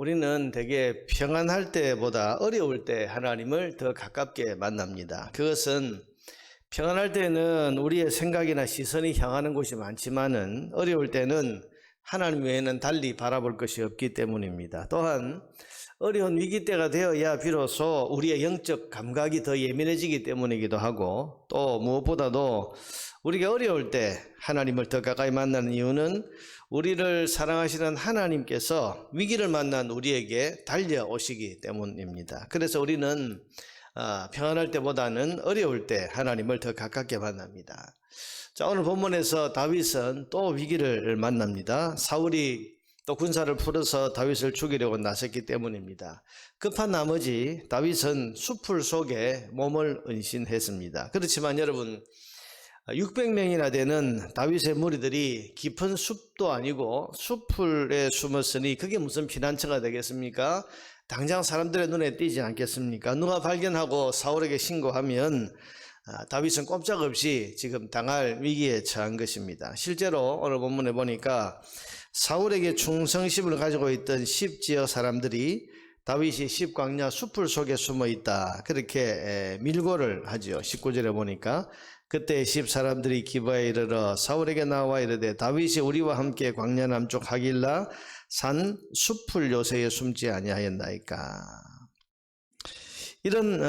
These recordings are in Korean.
우리는 되게 평안할 때보다 어려울 때 하나님을 더 가깝게 만납니다. 그것은 평안할 때는 우리의 생각이나 시선이 향하는 곳이 많지만은 어려울 때는 하나님 외에는 달리 바라볼 것이 없기 때문입니다. 또한 어려운 위기 때가 되어야 비로소 우리의 영적 감각이 더 예민해지기 때문이기도 하고, 또 무엇보다도 우리가 어려울 때 하나님을 더 가까이 만나는 이유는 우리를 사랑하시는 하나님께서 위기를 만난 우리에게 달려오시기 때문입니다. 그래서 우리는 평안할 때보다는 어려울 때 하나님을 더 가깝게 만납니다. 자, 오늘 본문에서 다윗은 또 위기를 만납니다. 사울이 또 군사를 풀어서 다윗을 죽이려고 나섰기 때문입니다. 급한 나머지 다윗은 숲풀 속에 몸을 은신했습니다. 그렇지만 여러분, 600명이나 되는 다윗의 무리들이 깊은 숲도 아니고 숲풀에 숨었으니 그게 무슨 피난처가 되겠습니까? 당장 사람들의 눈에 띄지 않겠습니까? 누가 발견하고 사울에게 신고하면 다윗은 꼼짝없이 지금 당할 위기에 처한 것입니다. 실제로 오늘 본문에 보니까 사울에게 충성심을 가지고 있던 10지역 사람들이 다윗이 10광야 숲풀 속에 숨어 있다, 그렇게 밀고를 하죠. 19절에 보니까 그때 10 사람들이 기브아에 이르러 사울에게 나와 이르되 다윗이 우리와 함께 광야 남쪽 하길라 산 숲풀 요새에 숨지 아니하였나이까. 이런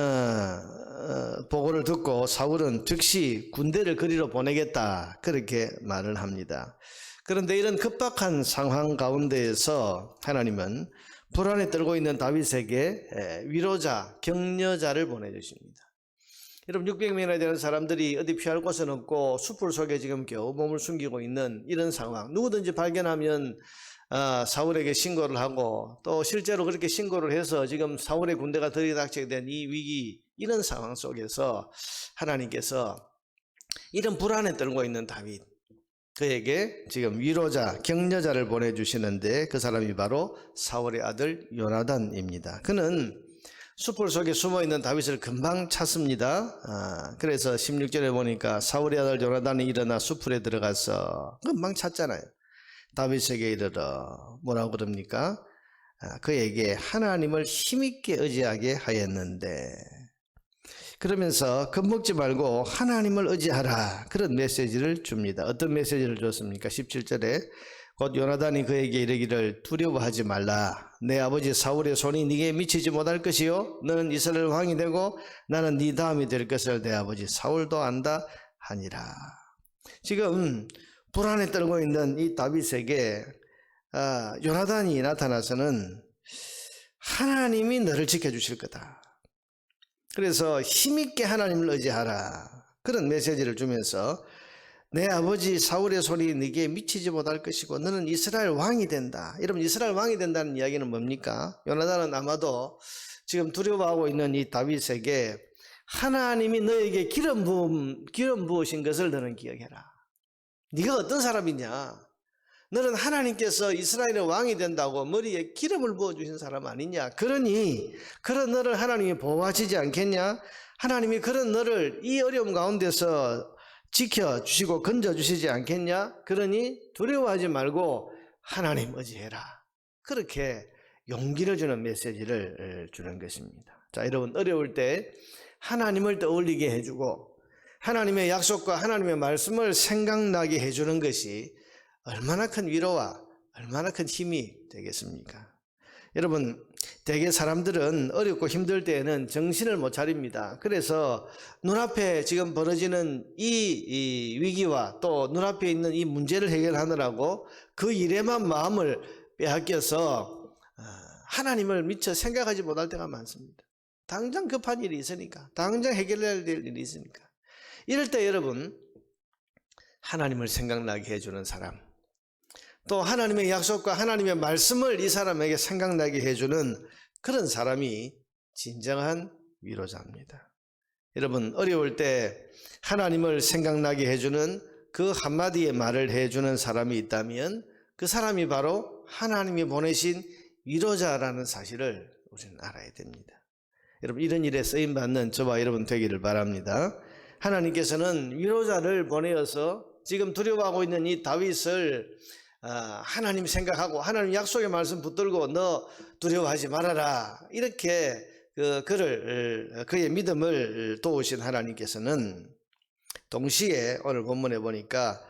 보고를 듣고 사울은 즉시 군대를 그리로 보내겠다, 그렇게 말을 합니다. 그런데 이런 급박한 상황 가운데에서 하나님은 불안에 떨고 있는 다윗에게 위로자, 격려자를 보내주십니다. 여러분, 600명이나 되는 사람들이 어디 피할 곳은 없고 숲풀 속에 지금 겨우 몸을 숨기고 있는 이런 상황, 누구든지 발견하면 사울에게 신고를 하고, 또 실제로 그렇게 신고를 해서 지금 사울의 군대가 들이닥치게 된 이 위기, 이런 상황 속에서 하나님께서 이런 불안에 떨고 있는 다윗, 그에게 지금 위로자, 격려자를 보내주시는데 그 사람이 바로 사울의 아들 요나단입니다. 그는 숲풀 속에 숨어있는 다윗을 금방 찾습니다. 그래서 16절에 보니까 사울의 아들 요나단이 일어나 숲풀에 들어가서 금방 찾잖아요. 다윗에게 이르러 뭐라고 그럽니까? 그에게 하나님을 힘있게 의지하게 하였는데, 그러면서 겁먹지 말고 하나님을 의지하라, 그런 메시지를 줍니다. 어떤 메시지를 줬습니까? 17절에 곧 요나단이 그에게 이르기를 두려워하지 말라. 내 아버지 사울의 손이 네게 미치지 못할 것이요 너는 이스라엘 왕이 되고 나는 네 다음이 될 것을 내 아버지 사울도 안다 하니라. 지금 불안에 떨고 있는 이 다윗에게 요나단이 나타나서는 하나님이 너를 지켜주실 거다, 그래서 힘있게 하나님을 의지하라, 그런 메시지를 주면서 내 아버지 사울의 손이 네게 미치지 못할 것이고 너는 이스라엘 왕이 된다. 여러분, 이스라엘 왕이 된다는 이야기는 뭡니까? 요나단은 아마도 지금 두려워하고 있는 이 다윗에게 하나님이 너에게 기름 부으신 것을 너는 기억해라. 네가 어떤 사람이냐? 너는 하나님께서 이스라엘의 왕이 된다고 머리에 기름을 부어주신 사람 아니냐? 그러니 그런 너를 하나님이 보호하시지 않겠냐? 하나님이 그런 너를 이 어려움 가운데서 지켜주시고 건져주시지 않겠냐? 그러니 두려워하지 말고 하나님 의지해라, 그렇게 용기를 주는 메시지를 주는 것입니다. 자, 여러분, 어려울 때 하나님을 떠올리게 해주고 하나님의 약속과 하나님의 말씀을 생각나게 해주는 것이 얼마나 큰 위로와 얼마나 큰 힘이 되겠습니까? 여러분, 대개 사람들은 어렵고 힘들 때에는 정신을 못 차립니다. 그래서 눈앞에 지금 벌어지는 이 위기와 또 눈앞에 있는 이 문제를 해결하느라고 그 일에만 마음을 빼앗겨서 하나님을 미처 생각하지 못할 때가 많습니다. 당장 급한 일이 있으니까, 당장 해결해야 될 일이 있으니까. 이럴 때 여러분, 하나님을 생각나게 해주는 사람, 또 하나님의 약속과 하나님의 말씀을 이 사람에게 생각나게 해주는 그런 사람이 진정한 위로자입니다. 여러분, 어려울 때 하나님을 생각나게 해주는 그 한마디의 말을 해주는 사람이 있다면 그 사람이 바로 하나님이 보내신 위로자라는 사실을 우리는 알아야 됩니다. 여러분, 이런 일에 쓰임받는 저와 여러분 되기를 바랍니다. 하나님께서는 위로자를 보내어서 지금 두려워하고 있는 이 다윗을 하나님 생각하고 하나님 약속의 말씀 붙들고 너 두려워하지 말아라 이렇게 그의 믿음을 도우신 하나님께서는 동시에 오늘 본문에 보니까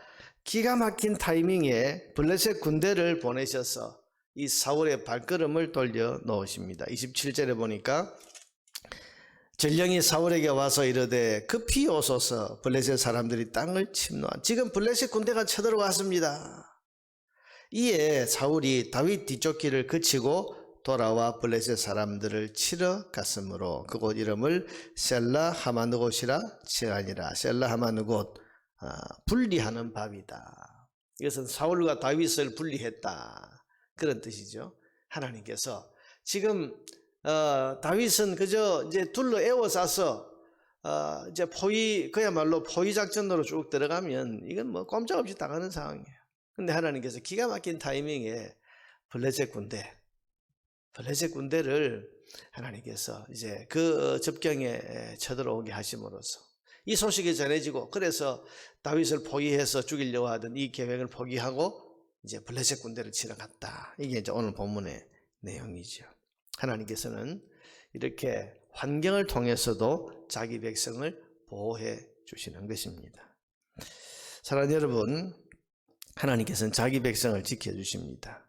기가 막힌 타이밍에 블레셋 군대를 보내셔서 이 사울의 발걸음을 돌려 놓으십니다. 27절에 보니까 전령이 사울에게 와서 이르되 급히 오소서 블레셋 사람들이 땅을 침노한 지금 블레셋 군대가 쳐들어왔습니다. 이에 사울이 다윗 뒤쫓 길을 그치고 돌아와 블레셋 사람들을 치러 갔으므로 그곳 이름을 셀라 하마느곳이라 칭하니라. 셀라 하마느곳 분리하는 밥이다. 이것은 사울과 다윗을 분리했다 그런 뜻이죠. 하나님께서 지금 다윗은 그저 이제 둘러 에워싸서 이제 그야말로 포위 작전으로 쭉 들어가면 이건 뭐 꼼짝없이 당하는 상황이에요. 근데 하나님께서 기가 막힌 타이밍에 블레셋 군대를 하나님께서 이제 그 접경에 쳐들어오게 하심으로써 이 소식이 전해지고 그래서 다윗을 포위해서 죽이려고 하던 이 계획을 포기하고 이제 블레셋 군대를 치러 갔다. 이게 이제 오늘 본문의 내용이죠. 하나님께서는 이렇게 환경을 통해서도 자기 백성을 보호해 주시는 것입니다. 사랑하는 여러분, 하나님께서는 자기 백성을 지켜주십니다.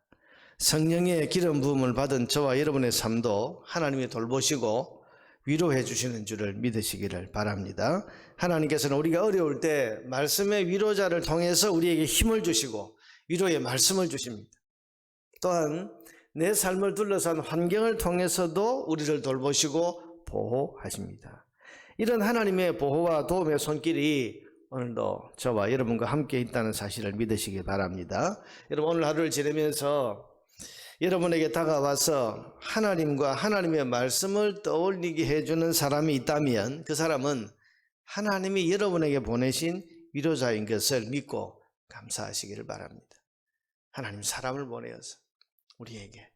성령의 기름 부음을 받은 저와 여러분의 삶도 하나님이 돌보시고 위로해 주시는 줄을 믿으시기를 바랍니다. 하나님께서는 우리가 어려울 때 말씀의 위로자를 통해서 우리에게 힘을 주시고 위로의 말씀을 주십니다. 또한 내 삶을 둘러싼 환경을 통해서도 우리를 돌보시고 보호하십니다. 이런 하나님의 보호와 도움의 손길이 오늘도 저와 여러분과 함께 있다는 사실을 믿으시기 바랍니다. 여러분 오늘 하루를 지내면서 여러분에게 다가와서 하나님과 하나님의 말씀을 떠올리게 해주는 사람이 있다면 그 사람은 하나님이 여러분에게 보내신 위로자인 것을 믿고 감사하시기를 바랍니다. 하나님 사람을 보내어서 우리에게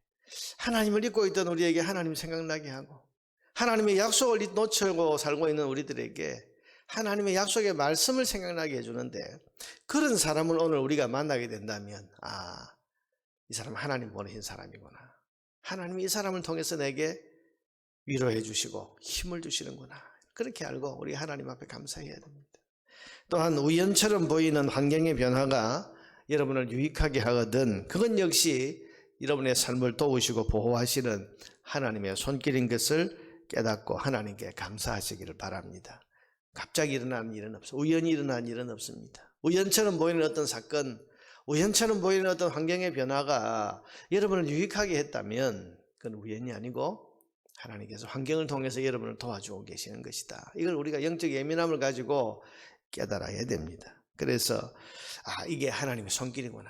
하나님을 잊고 있던 우리에게 하나님 생각나게 하고 하나님의 약속을 놓치고 살고 있는 우리들에게 하나님의 약속의 말씀을 생각나게 해주는데 그런 사람을 오늘 우리가 만나게 된다면 이 사람은 하나님 보내신 사람이구나. 하나님이 이 사람을 통해서 내게 위로해 주시고 힘을 주시는구나. 그렇게 알고 우리 하나님 앞에 감사해야 됩니다. 또한 우연처럼 보이는 환경의 변화가 여러분을 유익하게 하거든 그건 역시 여러분의 삶을 도우시고 보호하시는 하나님의 손길인 것을 깨닫고 하나님께 감사하시기를 바랍니다. 갑자기 일어나는 일은 없어요. 우연히 일어나는 일은 없습니다. 우연처럼 보이는 어떤 사건, 우연처럼 보이는 어떤 환경의 변화가 여러분을 유익하게 했다면 그건 우연이 아니고 하나님께서 환경을 통해서 여러분을 도와주고 계시는 것이다. 이걸 우리가 영적 예민함을 가지고 깨달아야 됩니다. 그래서 이게 하나님의 손길이구나.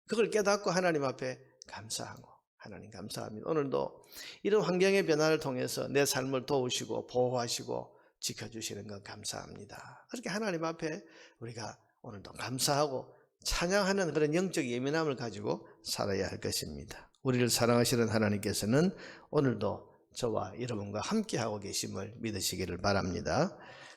그걸 깨닫고 하나님 앞에 감사하고 하나님 감사합니다. 오늘도 이런 환경의 변화를 통해서 내 삶을 도우시고 보호하시고 지켜주시는 것 감사합니다. 그렇게 하나님 앞에 우리가 오늘도 감사하고 찬양하는 그런 영적 예민함을 가지고 살아야 할 것입니다. 우리를 사랑하시는 하나님께서는 오늘도 저와 여러분과 함께하고 계심을 믿으시기를 바랍니다.